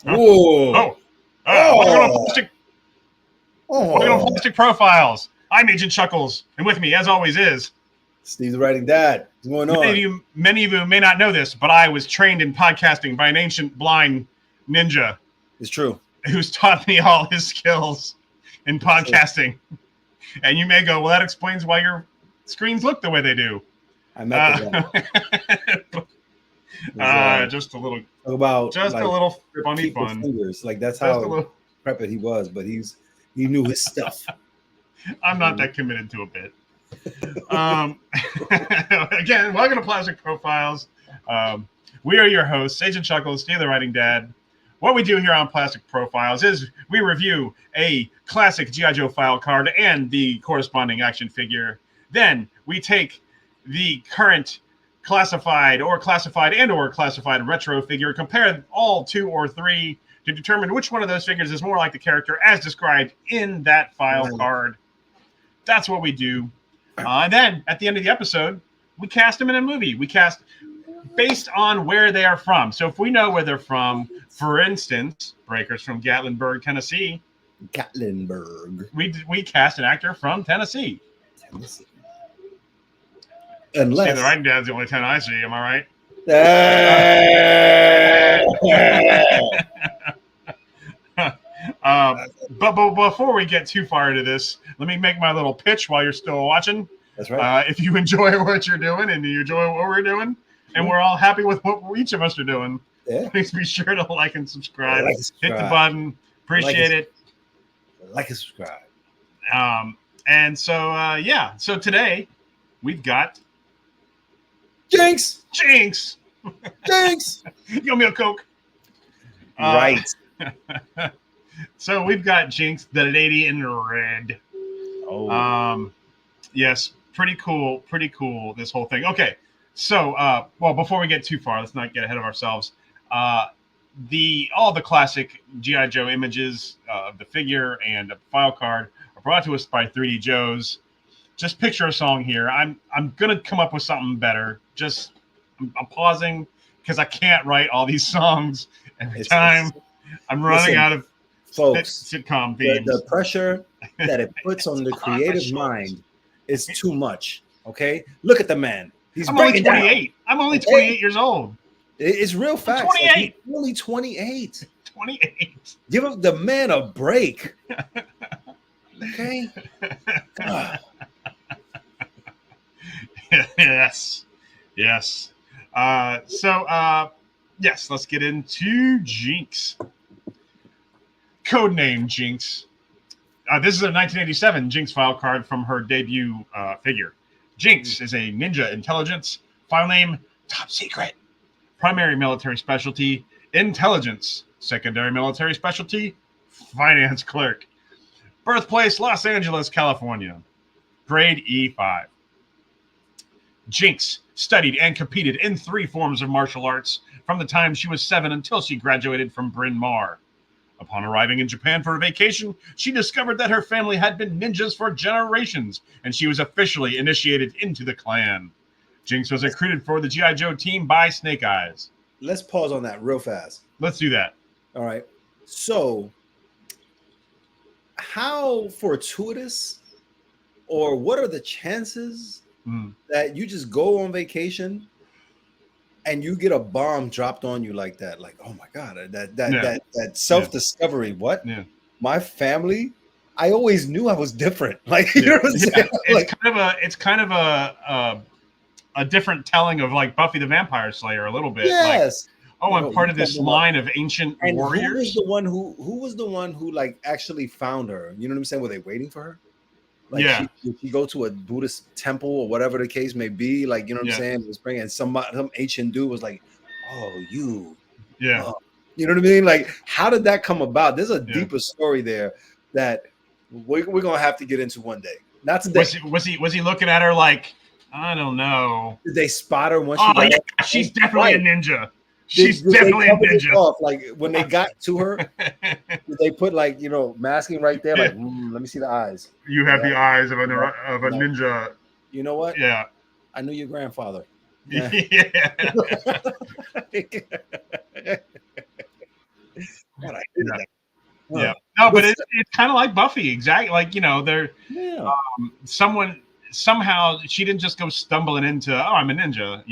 Whoa. Oh. Welcome to Oh. Plastic Profiles. I'm AgentChuckles, and with me, as always, is Steve's writing dad. What's going on? Many of you may not know this, but I was trained in podcasting by an ancient blind ninja It's true. who's taught me all his skills in podcasting. And you may go, well, that explains why your screens look the way they do. I met the guy. Just a little, about just like, a little funny people's fun. fingers. Like that's Just a how little. prepped he was, but he knew his stuff. I'm not that committed to a bit. Again, welcome to Plastic Profiles. We are your hosts, AgentChuckles, Steve the Writing Dad. What we do here on Plastic Profiles is we review a classic G.I. Joe file card and the corresponding action figure. Then we take the current classified retro figure, compare all two or three to determine which one of those figures is more like the character as described in that file card. That's what we do. And then at the end of the episode, we cast them in a movie. We cast based on where they are from. So if we know where they're from, for instance, Breakers from Gatlinburg, Tennessee. We cast an actor from Tennessee. Unless See, the Writing Dad's the only 10 I see. Am I right? But before we get too far into this, let me make my little pitch while you're still watching. That's right. If you enjoy what you're doing and you enjoy what we're doing, and we're all happy with what each of us are doing, please be sure to like and subscribe. Hit the button. Appreciate it. Like and subscribe. And so, so today we've got Jinx. Give me a Coke. Right. So we've got Jinx, the lady in red. Oh. Yes, pretty cool. This whole thing. Okay, so before we get too far, let's not get ahead of ourselves. All the classic G.I. Joe images of the figure and a file card are brought to us by 3D Joes. Just picture a song here. I'm gonna come up with something better. I'm pausing because I can't write all these songs every time. I'm running out of sitcom themes. The pressure that it puts on the creative mind is too much. Okay, look at the man. I'm only 28. I'm only 28 years old. It's real fast. 28. Like, only 28. 28. Give the man a break. Okay. Yes. Yes, let's get into Jinx. Codename Jinx. This is a 1987 Jinx file card from her debut figure. Jinx is a ninja intelligence. File name, top secret. Primary military specialty, intelligence. Secondary military specialty, finance clerk. Birthplace, Los Angeles, California. Grade E5. Jinx studied and competed in 3 forms of martial arts from the time she was 7 until she graduated from Bryn Mawr. Upon arriving in Japan for a vacation, she discovered that her family had been ninjas for generations, and she was officially initiated into the clan. Jinx was recruited for the G.I. Joe team by Snake Eyes. Let's pause on that real fast. Let's do that. All right. So, how fortuitous or what are the chances that you just go on vacation and you get a bomb dropped on you like that? Like, oh my God, that self-discovery. Yeah. What? Yeah. My family, I always knew I was different. Like, you know what I'm saying? It's kind of a different telling of like Buffy the Vampire Slayer a little bit. Yes. Like, I'm part of this line of ancient warriors. Who was the one who like actually found her? You know what I'm saying? Were they waiting for her? Like, did she go to a Buddhist temple or whatever the case may be? Like, you know what I'm saying? It was bringing some ancient dude was like, oh, you. Yeah. You know what I mean? Like, how did that come about? There's a deeper story there that we're going to have to get into one day. Not today. Was he looking at her like, I don't know. Did they spot her once she got she's definitely a ninja. She's definitely a ninja. Off? Like, when they got to her, did they put like, masking right there? Like, let me see the eyes. You have the eyes of a ninja. You know what? Yeah. I knew your grandfather. Yeah. No, but it's kind of like Buffy, exactly. Like, they're Yeah. somehow she didn't just go stumbling into, oh, I'm a ninja,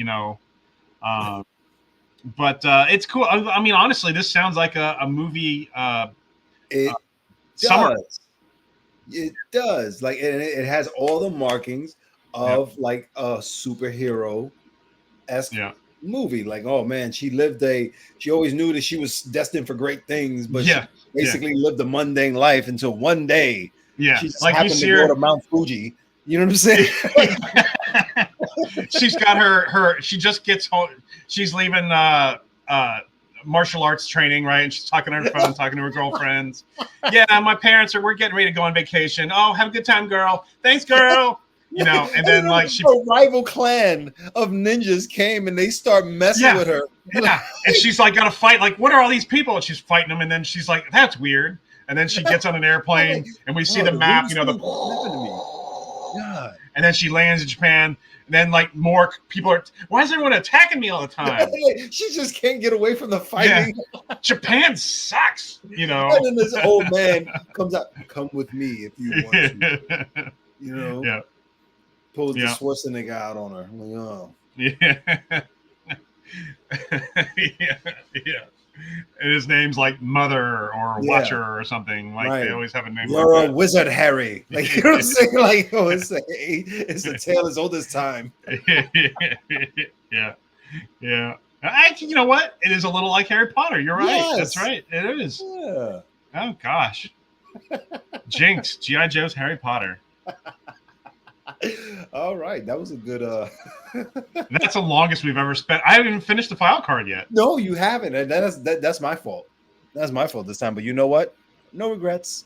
but it's cool. I mean, honestly, this sounds like a movie. It Summer. does. It does. Like, and it has all the markings of like a superhero-esque movie. Like, oh man, she always knew that she was destined for great things, but she basically lived a mundane life until one day she just like happened to go to Mount Fuji. You know what I'm saying? She's got she just gets home. She's leaving martial arts training, right? And she's talking on her phone, talking to her girlfriends. Yeah, my parents we're getting ready to go on vacation. Oh, have a good time, girl. Thanks, girl. And then like a rival clan of ninjas came and they start messing with her. Yeah. And she's like, gotta fight. Like, what are all these people? And she's fighting them. And then she's like, that's weird. And then she gets on an airplane and we see the map, and then she lands in Japan. And then like more people why is everyone attacking me all the time? She just can't get away from the fighting. Yeah. Japan sucks, And then this old man comes out, come with me if you want to. Yeah. Pulls the Schwarzenegger out on her. I'm like, oh. Yeah. Yeah. And his name's like Mother or Watcher or something. Like they always have a name. You're like a wizard, Harry. Like, you know what I'm saying? Like, it's a tale as old as time. Yeah. You know what? It is a little like Harry Potter. You're right. Yes. That's right. It is. Yeah. Oh gosh. Jinx, G.I. Joe's Harry Potter. All right, that was a good That's the longest we've ever spent. I haven't even finished the file card yet. No, you haven't, and that's my fault. That's my fault this time, but you know what? No regrets.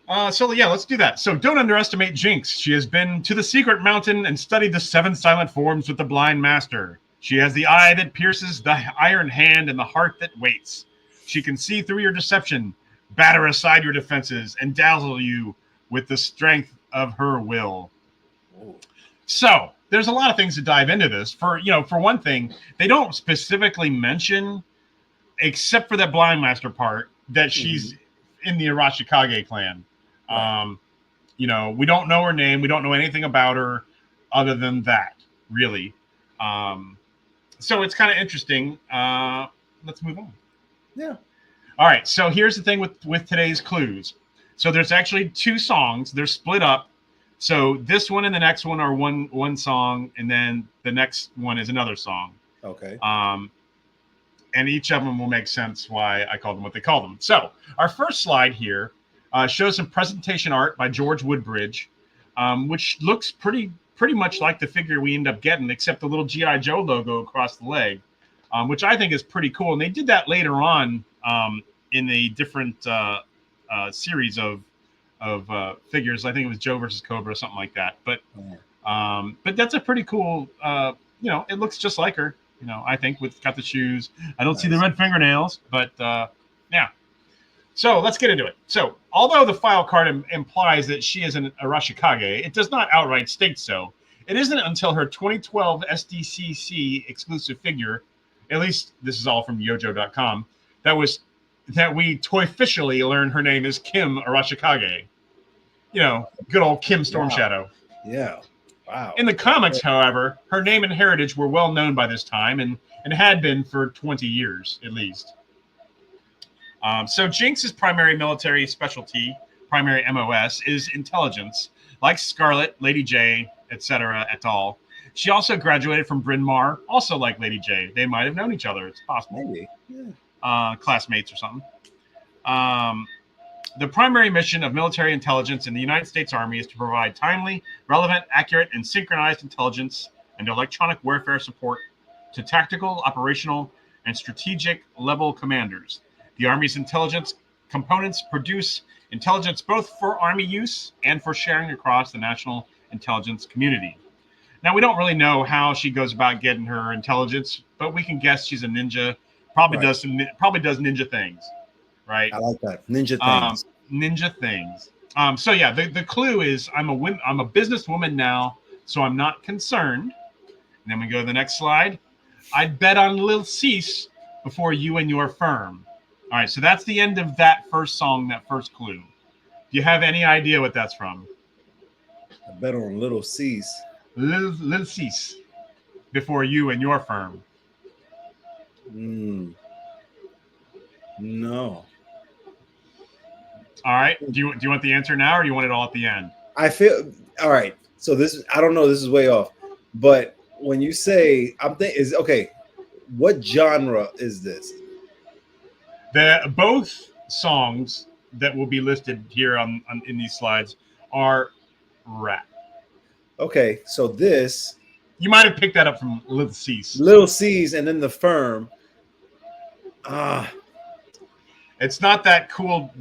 So let's do that. So don't underestimate Jinx. She has been to the secret mountain and studied the 7 silent forms with the blind master. She has the eye that pierces, the iron hand, and the heart that waits. She can see through your deception, batter aside your defenses, and dazzle you with the strength of her will. Ooh. So there's a lot of things to dive into this. For one thing, they don't specifically mention, except for that blind master part, that she's in the Arashikage clan. Right. We don't know her name. We don't know anything about her other than that, really. So it's kind of interesting. Let's move on. Yeah. All right. So here's the thing with today's clues. So there's actually 2 songs. They're split up. So this one and the next one are one song, and then the next one is another song. Okay. And each of them will make sense why I called them what they call them. So our first slide here shows some presentation art by George Woodbridge, which looks pretty much like the figure we end up getting, except the little G.I. Joe logo across the leg, which I think is pretty cool. And they did that later on in a different series of figures. I think it was Joe versus Cobra or something like that. But that's a pretty cool. It looks just like her. I think got the shoes. I don't see the red fingernails, but yeah. So let's get into it. So although the file card implies that she is an Arashikage, it does not outright state so. It isn't until her 2012 SDCC exclusive figure, at least this is all from Yojo.com, that we toy-officially learn her name is Kim Arashikage. Good old Kim Storm Shadow. Yeah. Wow. In the comics, however, her name and heritage were well known by this time and had been for 20 years at least. So Jinx's primary military specialty, primary MOS, is intelligence, like Scarlet, Lady J, etc. et al. She also graduated from Bryn Mawr, also like Lady J. They might have known each other. It's possible. Maybe. Yeah. Classmates or something. The primary mission of military intelligence in the United States Army is to provide timely, relevant, accurate, and synchronized intelligence and electronic warfare support to tactical, operational, and strategic level commanders. The Army's intelligence components produce intelligence both for Army use and for sharing across the national intelligence community. Now, we don't really know how she goes about getting her intelligence, but we can guess she's a ninja. Probably does ninja things, right? I like that. Ninja things. Ninja things. So yeah, the clue is I'm a businesswoman now, so I'm not concerned. And then we go to the next slide. I'd bet on Lil Cease before you and your firm. All right, so that's the end of that first song, that first clue. Do you have any idea what that's from? I bet on Little Cease. Little Cease, before you and your firm. No. All right. Do you want the answer now, or do you want it all at the end? I feel all right. So this, I don't know. This is way off. But when you say, I'm thinking, is okay. What genre is this? Both songs that will be listed here in these slides are rap. Okay, so this, you might have picked that up from Little Cease. Little C's, and then the firm. It's not that cool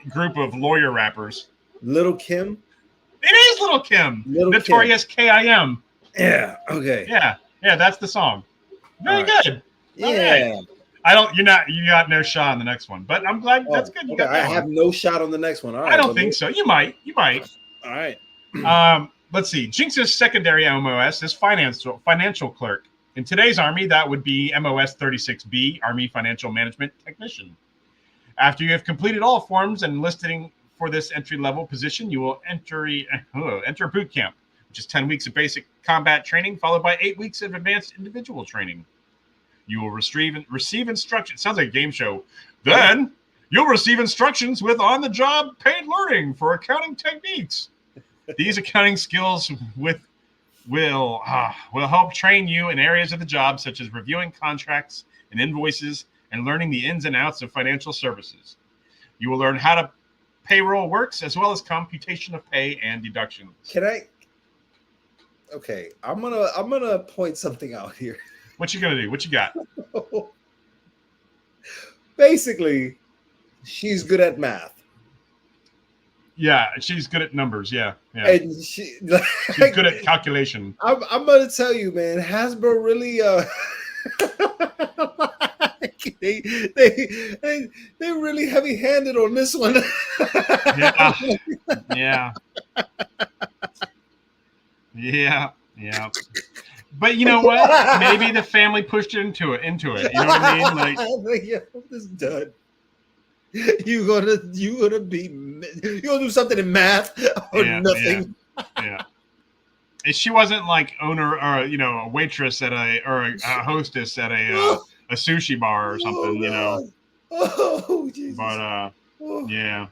group of lawyer rappers. Little Kim. It is Little Kim. Notorious K.I.M. Yeah. Okay. Yeah. That's the song. Very good. Yeah. Right. You got no shot on the next one, but I'm glad that's good. You got that I have no shot on the next one. All right. I don't think so. You might. All right. Let's see. Jinx's secondary MOS is financial clerk. In today's Army, that would be MOS 36B, Army Financial Management Technician. After you have completed all forms and listing for this entry-level position, you will enter boot camp, which is 10 weeks of basic combat training, followed by 8 weeks of advanced individual training. You will receive instructions. Sounds like a game show. Then you'll receive instructions with on-the-job paid learning for accounting techniques. These accounting skills will help train you in areas of the job, such as reviewing contracts and invoices and learning the ins and outs of financial services. You will learn how payroll works, as well as computation of pay and deductions. Okay, I'm gonna point something out here. What you gonna do? What you got? Basically, she's good at math. Yeah, she's good at numbers. Yeah. And she's good at calculation. I'm gonna tell you, man. Hasbro really they really heavy-handed on this one. Yeah. But you know what? Maybe the family pushed into it. You know what I mean? Like, I'm just done. You gonna do something in math or nothing? Yeah. If she wasn't like owner or a waitress at a hostess at a sushi bar or something, Oh, Jesus. But yeah.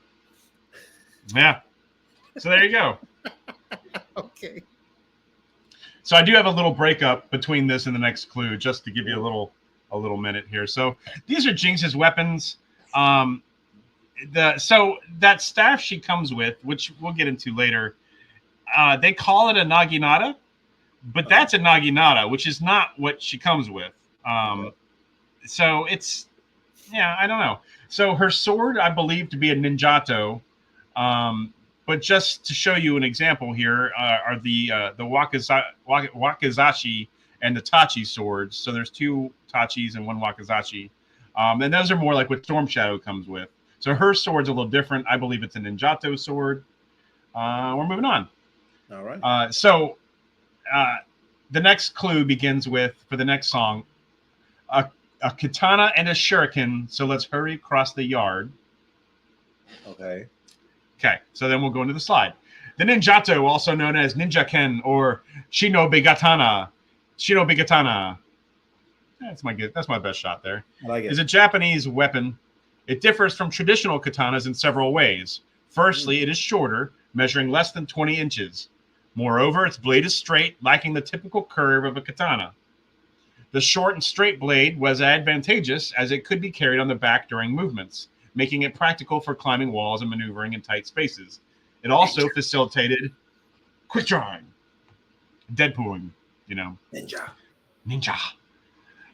So there you go. Okay. So I do have a little breakup between this and the next clue, just to give you a little minute here. So these are Jinx's weapons. So that staff she comes with, which we'll get into later, they call it a naginata, but that's a naginata, which is not what she comes with. So it's, I don't know. So her sword, I believe to be a ninjato, but just to show you an example here are the wakizashi and the tachi swords. So there's 2 tachis and 1 wakizashi, and those are more like what Storm Shadow comes with. So her sword's a little different. I believe it's a ninjato sword. We're moving on. All right. The next clue begins with, for the next song, a katana and a shuriken. So let's hurry across the yard. Okay. So then we'll go into the slide. The ninjato, also known as ninja ken or shinobi katana. That's my best shot there. I like it. Is a Japanese weapon. It differs from traditional katanas in several ways. Firstly, it is shorter, measuring less than 20 inches. Moreover, its blade is straight, lacking the typical curve of a katana. The short and straight blade was advantageous as it could be carried on the back during movements, making it practical for climbing walls and maneuvering in tight spaces. It also facilitated quick drawing, Deadpooling, Ninja.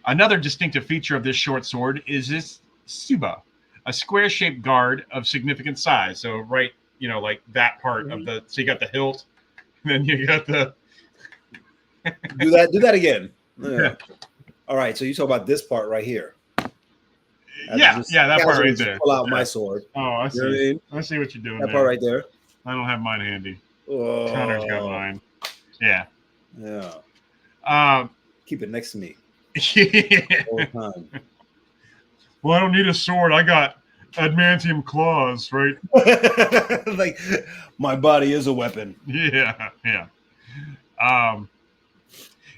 Another distinctive feature of this short sword is its tsuba, a square-shaped guard of significant size. So right, like that part of the, so you got the hilt, and then you got the... Do that again. Yeah. All right, so you talk about this part right here. That part right there. Pull out my sword. Oh, I see. You know what I mean? I see what you're doing. That part right there. I don't have mine handy. Oh. Connor's got mine. Yeah. Keep it next to me. Yeah. All the time. Well, I don't need a sword. I got adamantium claws, right? Like, my body is a weapon. Yeah, yeah. Um,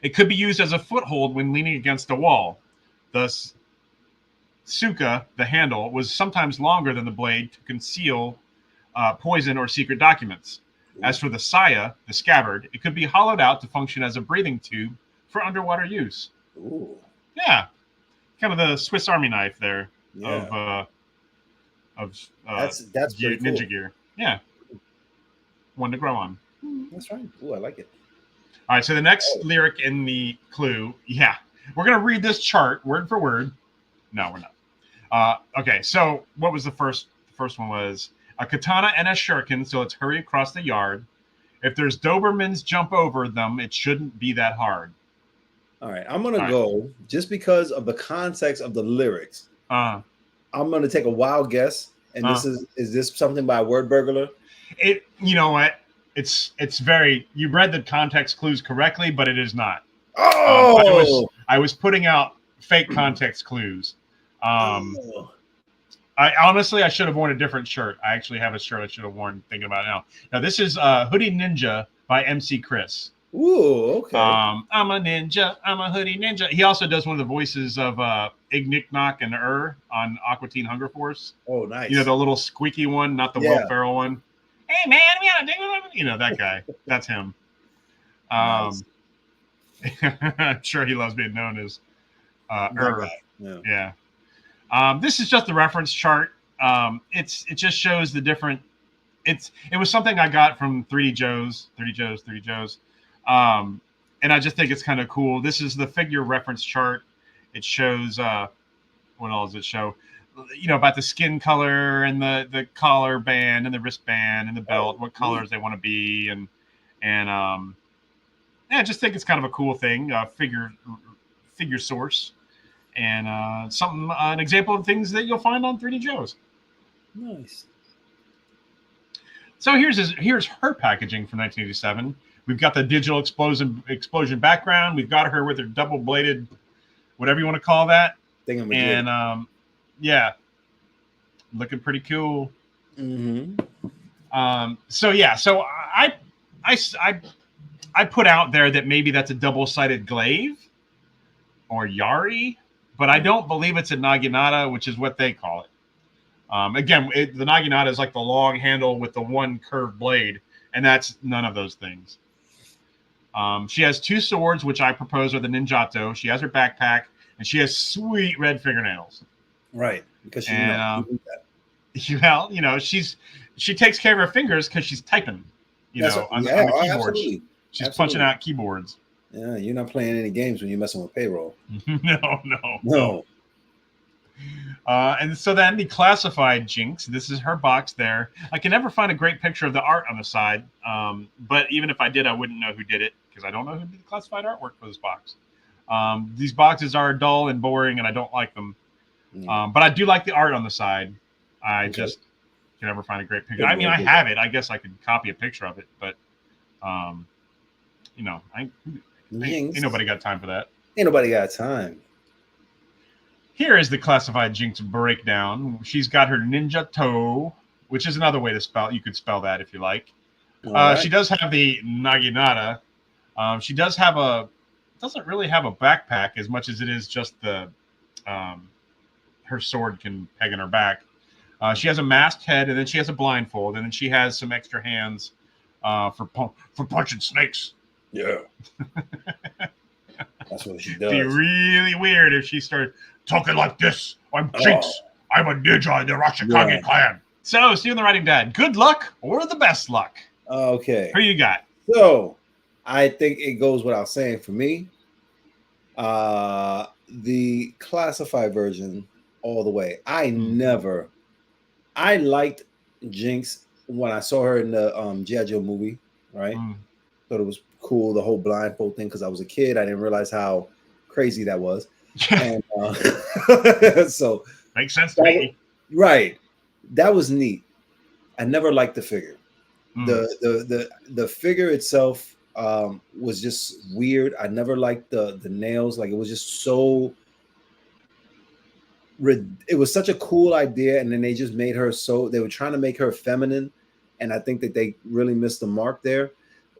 it could be used as a foothold when leaning against a wall. Thus, Suka, the handle, was sometimes longer than the blade to conceal poison or secret documents. As for the saya, the scabbard, it could be hollowed out to function as a breathing tube for underwater use. Ooh. Yeah, kind of the Swiss Army knife there Yeah. of That's pretty cool. ninja gear. Yeah, one to grow on. That's right. Ooh, I like it. All right, so the next lyric in the clue, yeah, we're gonna read this chart word for word. No, we're not. Okay, so what was the first? The first one was a katana and a shuriken, so let's hurry across the yard. If there's Dobermans jump over them, it shouldn't be that hard. All right, I'm gonna go just because of the context of the lyrics. I'm gonna take a wild guess, and this is this something by Word Burglar? It, you know what? It's very. You read the context clues correctly, but it is not. Oh, I was putting out fake context clues. I honestly, I should have worn a different shirt. I actually have a shirt I should have worn. Thinking about it now. Now this is Hoodie Ninja by MC Chris. Ooh, okay. I'm a ninja. I'm a hoodie ninja. He also does one of the voices of Ignick Knock and on Aqua Teen Hunger Force. Oh, nice. You know, the little squeaky one, not the Will Ferrell one. Hey man, you know that guy. That's him. Nice. I'm sure he loves being known as Yeah. This is just the reference chart. It just shows the different. It was something I got from 3D Joe's. And I just think it's kind of cool. This is the figure reference chart. It shows what all does it show? You know, about the skin color and the collar band and the wristband and the belt, what colors they want to be, and I just think it's kind of a cool thing. Figure source, and an example of things that you'll find on 3D Joe's. Nice. So here's her packaging from 1987. We've got the digital explosion background. We've got her with her double bladed, whatever you want to call that. And yeah, looking pretty cool. Mm-hmm. So I put out there that maybe that's a double-sided glaive or yari, but I don't believe it's a naginata, which is what they call it. Again, the naginata is like the long handle with the one curved blade, and that's none of those things. She has two swords, which I propose are the ninjato. She has her backpack, and she has sweet red fingernails. Right, because she well, you know, she takes care of her fingers because she's typing, on the keyboard. Absolutely. She's punching out keyboards. Yeah, you're not playing any games when you're messing with payroll. No. And so then the classified Jinx, this is her box there. I can never find a great picture of the art on the side, but even if I did, I wouldn't know who did it because I don't know who did the classified artwork for this box. These boxes are dull and boring, and I don't like them. But I do like the art on the side. I just can never find a great picture. I mean, I have it. I guess I could copy a picture of it, but ain't nobody got time for that. Ain't nobody got time. Here is the classified Jinx breakdown. She's got her ninja toe, which is another way to spell. You could spell that if you like. She does have the naginata. She doesn't really have a backpack as much as it is just the her sword can peg in her back. She has a masked head, and then she has a blindfold, and then she has some extra hands for punching snakes. Yeah. That's what she does. It'd be really weird if she started talking like this. I'm Jinx. I'm a ninja in the Rashikage clan. So, Steven the Writing Dad, good luck or the best luck? Okay. Who you got? So, I think it goes without saying for me. The classified version all the way. I liked Jinx when I saw her in the G.I. Joe movie, right? Thought it was cool, the whole blindfold thing, because I was a kid. I didn't realize how crazy that was. And so makes sense to me. Right. That was neat. I never liked the figure. The figure itself was just weird. I never liked the nails. Like, it was just so it was such a cool idea, and then they just made her they were trying to make her feminine, and I think that they really missed the mark there.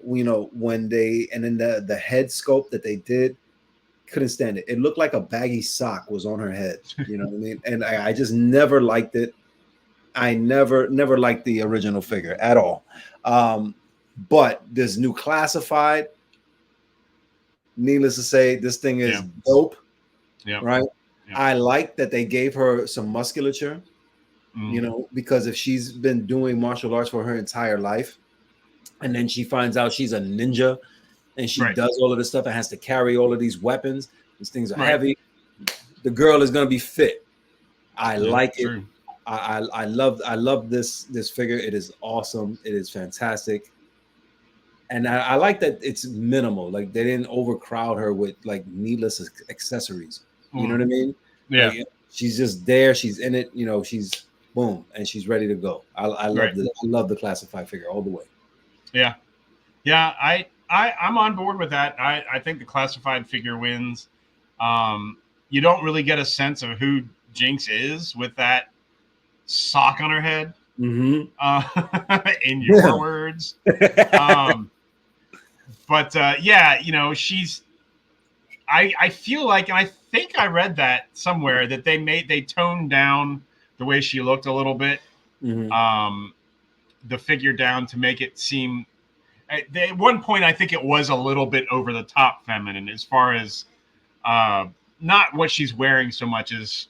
You know, when and then the head sculpt that they did, couldn't stand it. It looked like a baggy sock was on her head. You know what I mean? And I just never liked it. I never liked the original figure at all. But this new classified, needless to say, this thing is dope. Yeah. Right. Yeah. I like that they gave her some musculature, you know, because if she's been doing martial arts for her entire life, and then she finds out she's a ninja and she does all of this stuff and has to carry all of these weapons, these things are heavy, the girl is going to be fit. I like it. True. I love this figure. It is awesome. It is fantastic. And I like that it's minimal. Like they didn't overcrowd her with like needless accessories. You know what I mean? Yeah. Like, she's just there. She's in it. You know, she's boom, and she's ready to go. I love the classified figure all the way. Yeah. Yeah. I'm on board with that. I think the classified figure wins. You don't really get a sense of who Jinx is with that sock on her head. In your words. But yeah, you know, I feel like, and I think I read that somewhere, that they toned down the way she looked a little bit, the figure down to make it seem, at one point, I think it was a little bit over the top feminine as far as not what she's wearing so much as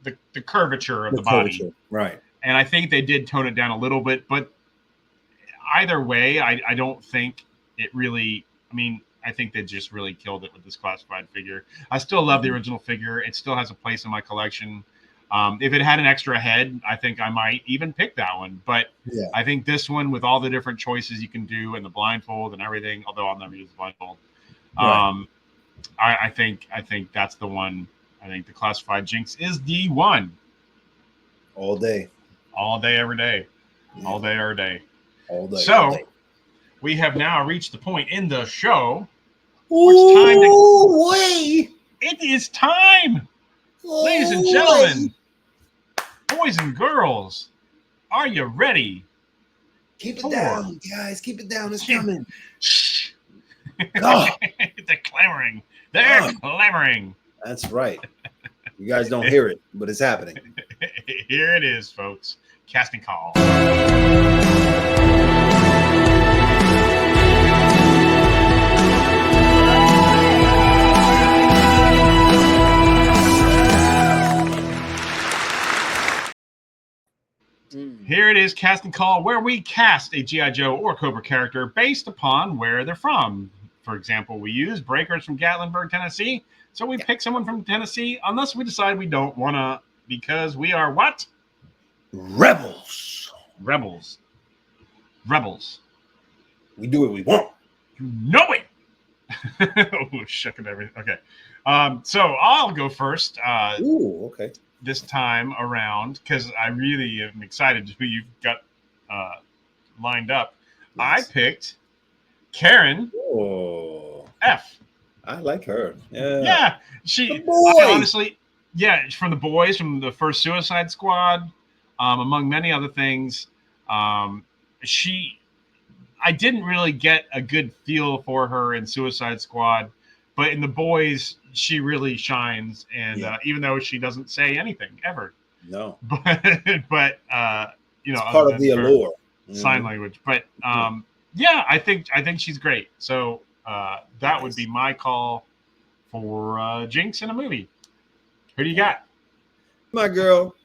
the curvature of the body. Right. And I think they did tone it down a little bit, but either way, I don't think it really, I mean, I think they just really killed it with this classified figure. I still love the original figure. It still has a place in my collection. If it had an extra head, I think I might even pick that one. But I think this one, with all the different choices you can do and the blindfold and everything, although I'll never use the blindfold, I think that's the one. I think the classified Jinx is the one. All day, every day, all day, every day. All day. So we have now reached the point in the show. It is time, ladies and gentlemen, boys and girls. Are you ready? Keep it down, guys. Keep it down. It's coming. Shh. They're clamoring. They're clamoring. That's right. You guys don't hear it, but it's happening. Here it is, folks. Casting call. Here it is, casting call, where we cast a G.I. Joe or Cobra character based upon where they're from. For example, we use Breakers from Gatlinburg, Tennessee. So we pick someone from Tennessee, unless we decide we don't want to, because we are what? Rebels. We do what we want. You know it. Oh, shucking everything. Okay. So I'll go first. Okay. This time around, because I really am excited who you've got lined up. Yes. I picked Karen F. I like her. Yeah. She honestly, from the boys, from the first Suicide Squad, among many other things. I didn't really get a good feel for her in Suicide Squad, but in the boys, she really shines. And even though she doesn't say anything ever, no, but you know, it's part of the allure, sign language. But I think she's great. So that would be my call for Jinx in a movie. Who do you got? My girl,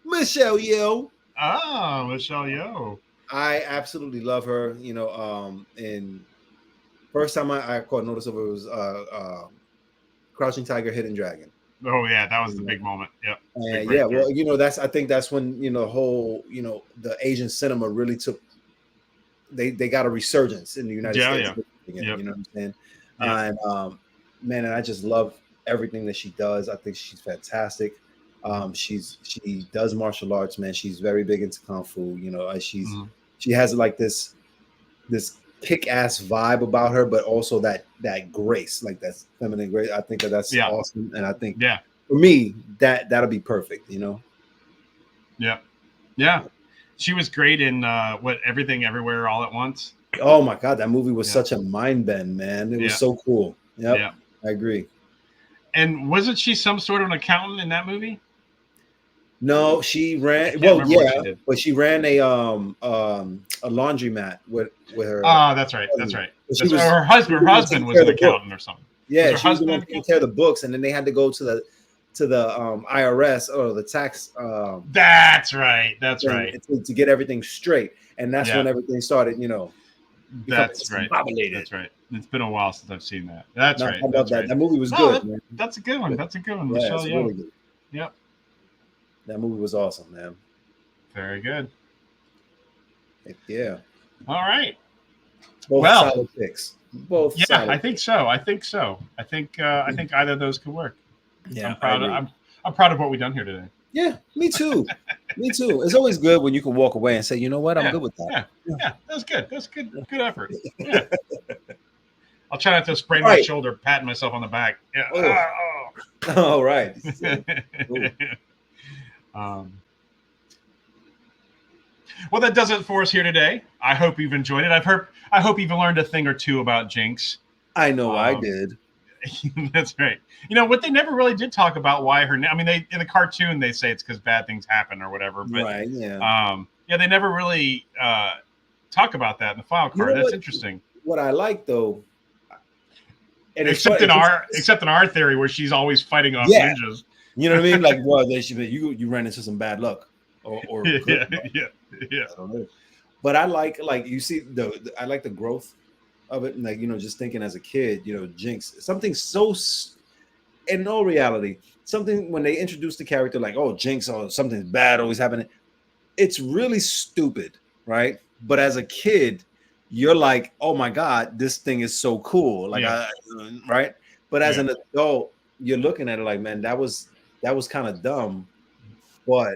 Michelle Yeoh. Oh, Michelle Yeoh. I absolutely love her. You know, and first time I caught notice of her was Crouching Tiger, Hidden Dragon. Oh yeah, that was the big moment. Yeah. And well, you know, I think that's when, you know, whole, you know, the Asian cinema really took. They got a resurgence in the United States. You know what I'm saying? Yeah. And man, and I just love everything that she does. I think she's fantastic. She does martial arts, man. She's very big into kung fu. You know, she has like this kick-ass vibe about her, but also that grace, like that feminine grace. I think that's awesome, and I think for me that'll be perfect. Yeah. She was great in Everything Everywhere All at Once. Oh my god, that movie was such a mind bend, man. It was so cool. Yep. I agree. And wasn't she some sort of an accountant in that movie? No, she ran. Well, yeah, but she ran a laundromat with her. Oh, that's right. That's right. Her husband was an accountant or something. Yeah, she was the one taking care of the books, and then they had to go to the IRS or the tax. That's right. That's right. To get everything straight, and that's when everything started. That's right. That's right. It's been a while since I've seen that. That's right. I love that. That movie was good. Man. That's a good one. That's a good one. Yeah, it's really good. Yep. That movie was awesome, man. Very good. Yeah. All right. Both solid picks. Both. Yeah, I think so. I think either of those could work. Yeah, I'm proud of what we've done here today. Yeah, me too. Me too. It's always good when you can walk away and say, you know what, I'm good with that. Yeah, that's good. That's good. Good effort. Yeah. I'll try not to sprain my shoulder, patting myself on the back. Yeah. All right. Well, that does it for us here today. I hope you've enjoyed it. I hope you've learned a thing or two about Jinx. I know I did. That's right. What they never really did talk about why her name. I mean, in the cartoon they say it's because bad things happen or whatever. But right. Yeah. They never really talk about that in the file card. That's interesting. What I like though, except in our theory where she's always fighting off ninjas. You know what I mean? Like, well, you ran into some bad luck, or yeah. I don't know. But I like you see I like the growth of it, and like just thinking as a kid, Jinx, something so in all reality, something when they introduce the character like, oh, Jinx, or something bad always happening, it's really stupid, right? But as a kid, you're like, oh my god, this thing is so cool, like right? But as an adult, you're looking at it like, man, that was kind of dumb, but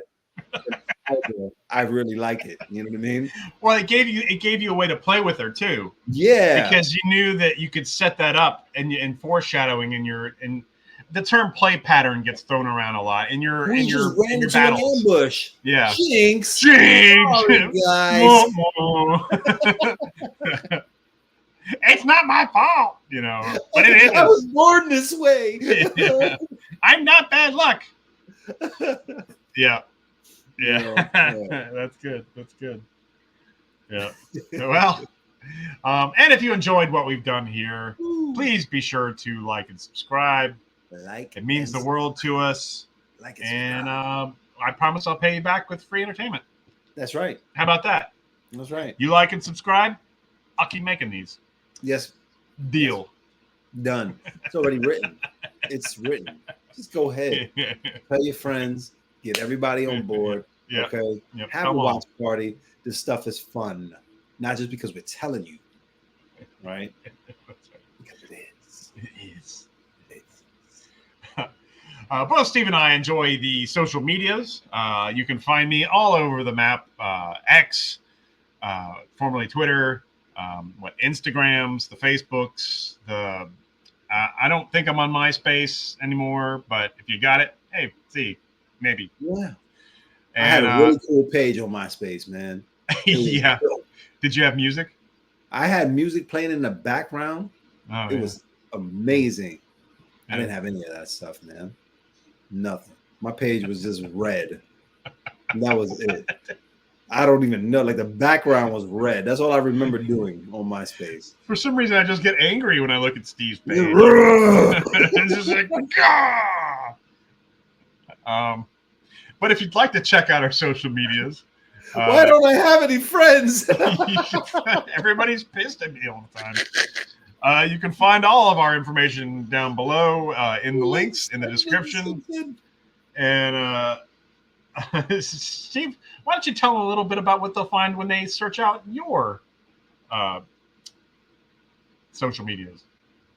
I really like it. You know what I mean? Well, it gave you a way to play with her too. Yeah, because you knew that you could set that up and foreshadowing and the term play pattern gets thrown around a lot in your battles. Ambush. Yeah, Jinx. Sorry, guys. It's not my fault, but it is. I was born this way. I'm not bad luck. Yeah. That's good. Yeah. Well, and if you enjoyed what we've done here, please be sure to like and subscribe. It means the world to us. And I promise I'll pay you back with free entertainment. That's right. How about that? That's right. You like and subscribe? I'll keep making these. Yes. Deal. Done. It's already written. It's written. Just go ahead. Tell your friends. Get everybody on board. Yep. Okay. Yep. Have a watch party. This stuff is fun. Not just because we're telling you. Right? Because it is. It is. Both Steve and I enjoy the social medias. You can find me all over the map. X, formerly Twitter, Instagrams, the Facebooks, I don't think I'm on MySpace anymore, but if you got it, hey, see, maybe. Yeah. And, I had a really cool page on MySpace, man. Yeah. Cool. Did you have music? I had music playing in the background. Oh, it was amazing. Yeah. I didn't have any of that stuff, man. Nothing. My page was just red. That was it. I don't even know. Like the background was red. That's all I remember doing on MySpace. For some reason, I just get angry when I look at Steve's page. It's just like, Gah! But if you'd like to check out our social medias, why don't I have any friends? Everybody's pissed at me all the time. You can find all of our information down below in the links in the description. And Steve, why don't you tell them a little bit about what they'll find when they search out your social medias?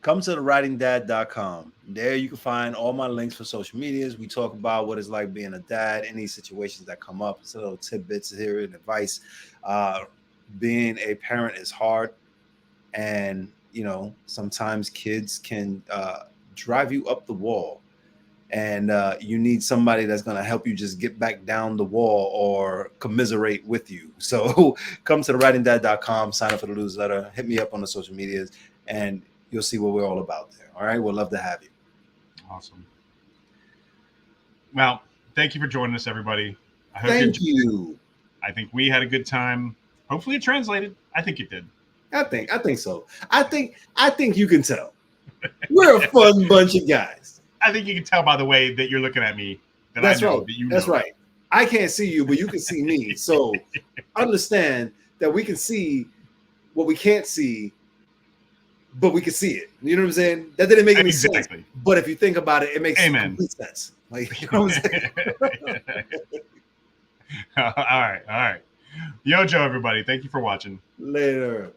Come to thewritingdad.com. There you can find all my links for social medias. We talk about what it's like being a dad, any situations that come up, some little tidbits here and advice. Being a parent is hard. And sometimes kids can drive you up the wall, and you need somebody that's going to help you just get back down the wall or commiserate with you. So come to thewritingdad.com, sign up for the newsletter, hit me up on the social medias, and you'll see what we're all about there. All right, we'd love to have you. Awesome. Well, thank you for joining us, everybody. I hope Thank you. I think we had a good time. Hopefully it translated. I think it did. I think so. I think you can tell. We're a fun bunch of guys. I think you can tell by the way that you're looking at me. That's right. That's right. I can't see you, but you can see me. So understand that we can see what we can't see, but we can see it. You know what I'm saying? That didn't make any sense. But if you think about it, it makes complete sense. Like, you know what I'm saying? All right. Yo, Joe, everybody. Thank you for watching. Later.